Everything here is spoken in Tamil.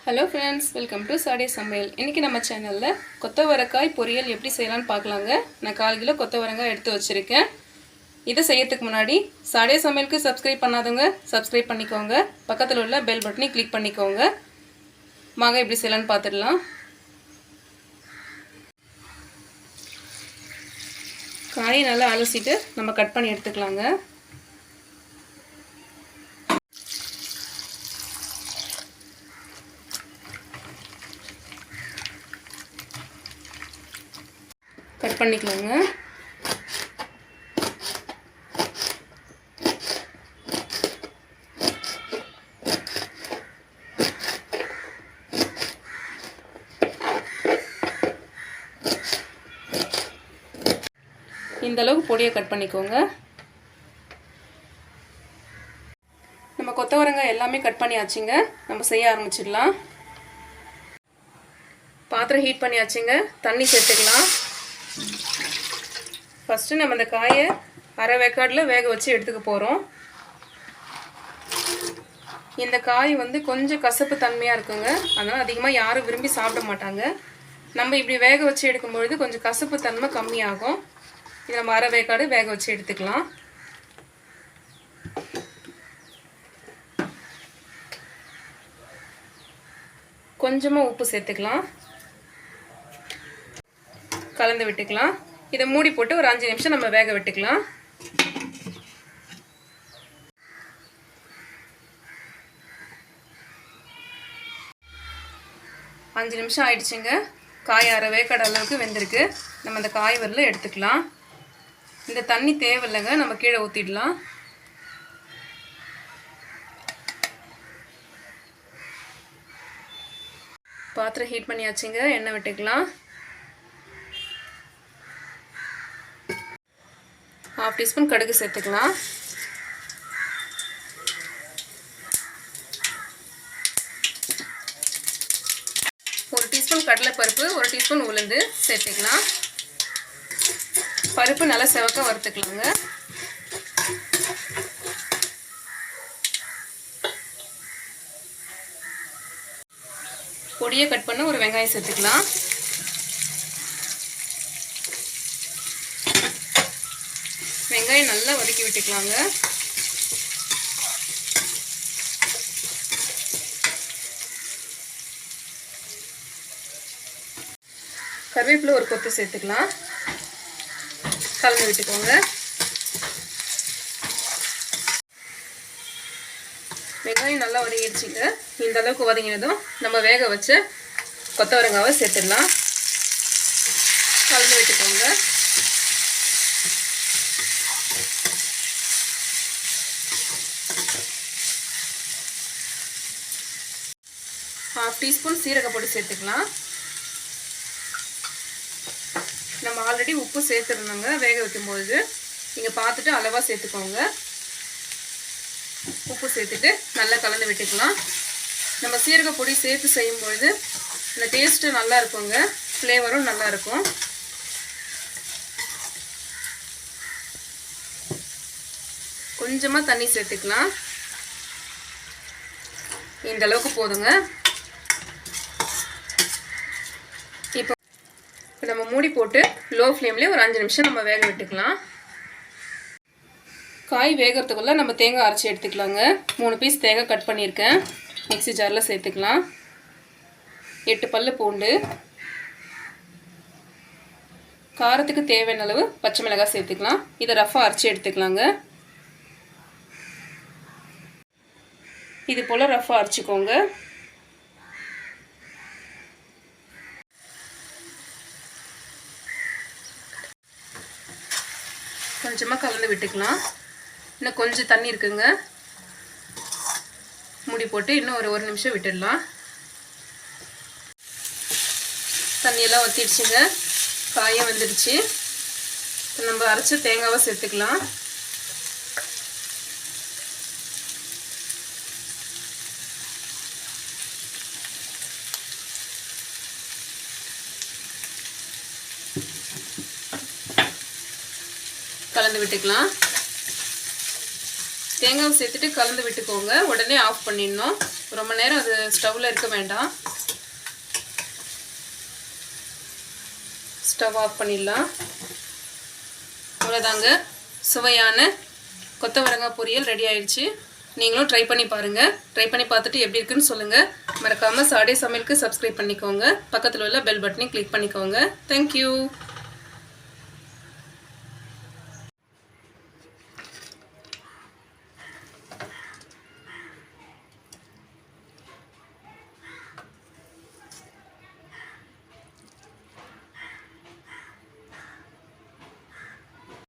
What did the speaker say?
Hello friends, welcome to Saturday சமையல். இன்னைக்கு நம்ம சேனல்ல கொத்தவரங்காய் பொரியல் எப்படி செய்யலாம்னு பார்க்கலாங்க. நான் 1/4 கிலோ கொத்தவரங்காய் எடுத்து வச்சிருக்கேன். இதை செய்யறதுக்கு முன்னாடி சாடே சமையலுக்கு சப்ஸ்கிரைப் பண்ணாதவங்க சப்ஸ்கிரைப் பண்ணிக்கோங்க. பக்கத்துல உள்ள பெல் பட்டனை கிளிக் பண்ணிக்கோங்க. வாங்க எப்படி செய்யலாம்னு பார்த்துடலாம். காயை நல்லா அலசிட்டு நம்ம கட் பண்ணி எடுத்துக்கலாங்க. கட் பண்ணிக்கலாங்க. இந்த அளவுக்கு பொடியை கட் பண்ணிக்கோங்க. நம்ம கொத்தவரங்காய் எல்லாமே கட் பண்ணியாச்சுங்க. நம்ம செய்ய ஆரம்பிச்சிடலாம். பாத்திரம் ஹீட் பண்ணியாச்சுங்க. தண்ணி சேர்த்துக்கலாம். ஃபஸ்ட்டு நம்ம இந்த காயை அரை வேக்காடில் வேக வச்சு எடுத்துக்க போகிறோம். இந்த காய் கொஞ்சம் கசப்பு தன்மையாக இருக்குங்க. அதனால் அதிகமாக யாரும் விரும்பி சாப்பிட மாட்டாங்க. நம்ம இப்படி வேக வச்சு எடுக்கும்பொழுது கொஞ்சம் கசப்பு தன்மை கம்மியாகும். இதை நம்ம அரை வேக்காடு வேக வச்சு எடுத்துக்கலாம். கொஞ்சமாக உப்பு சேர்த்துக்கலாம். கலந்து விட்டுக்கலாம். இதை மூடி போட்டு ஒரு 5 நிமிஷம் நம்ம வேக விட்டுக்கலாம். அஞ்சு நிமிஷம் ஆயிடுச்சுங்க. காய் அரை வேக்காடு அளவுக்கு வெந்திருக்கு. நம்ம அந்த காய் வரல எடுத்துக்கலாம். இந்த தண்ணி தேவையில்லைங்க, நம்ம கீழே ஊற்றிடலாம். பாத்திரம் ஹீட் பண்ணியாச்சுங்க. எண்ணெய் விட்டுக்கலாம். 1/2 டீஸ்பூன் கடுகு சேர்த்துக்கலாம். 1 டீஸ்பூன் கடலைப்பருப்பு, 1 டீஸ்பூன் உளுந்து சேர்த்துக்கலாம். பருப்பு நல்லா செவக்க வறுத்துக்கலாங்க. பொடியை கட் பண்ண ஒரு வெங்காயம் சேர்த்துக்கலாம். வெங்காயம் நல்லா வதக்கி விட்டுக்கலாங்க. கருவேப்பிலை ஒரு கொத்து சேர்த்துக்கலாம். கலந்து விட்டுக்கோங்க. வெங்காயம் நல்லா வதங்கிடுச்சுங்க. இந்த அளவுக்கு வதங்கினதும் நம்ம வேக வச்ச கொத்தவரங்காவை சேர்த்துடலாம். கலந்து விட்டுக்கோங்க. ½ டீஸ்பூன் சீரகப்பொடி சேர்த்துக்கலாம். நம்ம ஆல்ரெடி உப்பு சேர்த்துருந்தோங்க வேக வைக்கும்போது. நீங்கள் பார்த்துட்டு அளவாக சேர்த்துக்கோங்க. உப்பு சேர்த்துட்டு நல்லா கலந்து விட்டுக்கலாம். நம்ம சீரகப்பொடி சேர்த்து செய்யும்பொழுது இந்த டேஸ்ட்டு நல்லா இருக்குங்க. ஃப்ளேவரும் நல்லா இருக்கும். கொஞ்சமாக தண்ணி சேர்த்துக்கலாம். இந்த அளவுக்கு போதுங்க. இப்போ நம்ம மூடி போட்டு லோ ஃப்ளேம்லேயே ஒரு 5 நிமிஷம் நம்ம வேக விட்டுக்கலாம். காய் வேகிறதுக்குள்ள நம்ம தேங்காய் அரைச்சி எடுத்துக்கலாங்க. 3 பீஸ் தேங்காய் கட் பண்ணியிருக்கேன். மிக்ஸி ஜாரில் சேர்த்துக்கலாம். 8 பல்லு பூண்டு, காரத்துக்கு தேவையான அளவு பச்சை மிளகாய் சேர்த்துக்கலாம். இதை ரஃபாக அரைச்சி எடுத்துக்கலாங்க. இது போல் ரஃபாக அரைச்சிக்கோங்க. கொஞ்சமாக கலந்து விட்டுக்கலாம். இன்னும் கொஞ்சம் தண்ணி இருக்குங்க. மூடி போட்டு இன்னும் ஒரு 1 நிமிஷம் விட்டுடலாம். தண்ணியெல்லாம் வற்றிடுச்சுங்க. காயும் வந்துடுச்சு. நம்ம அரைச்ச தேங்காவை சேர்த்துக்கலாம். கலந்து விட்டுக்கலாம். தேங்காவை சேர்த்துட்டு கலந்து விட்டுக்கோங்க. உடனே ஆஃப் பண்ணிடணும். ரொம்ப நேரம் அது ஸ்டவ்வில் இருக்க வேண்டாம். ஸ்டவ் ஆஃப் பண்ணிடலாம். அவ்வளோதாங்க, சுவையான கொத்தவரங்காய் பொரியல் ரெடி ஆயிடுச்சு. நீங்களும் ட்ரை பண்ணி பாருங்கள். ட்ரை பண்ணி பார்த்துட்டு எப்படி இருக்குன்னு சொல்லுங்கள். மறக்காமல் சாடே சமையலுக்கு சப்ஸ்கிரைப் பண்ணிக்கோங்க. பக்கத்தில் உள்ள பெல் பட்டனையும் கிளிக் பண்ணிக்கோங்க. தேங்க்யூ.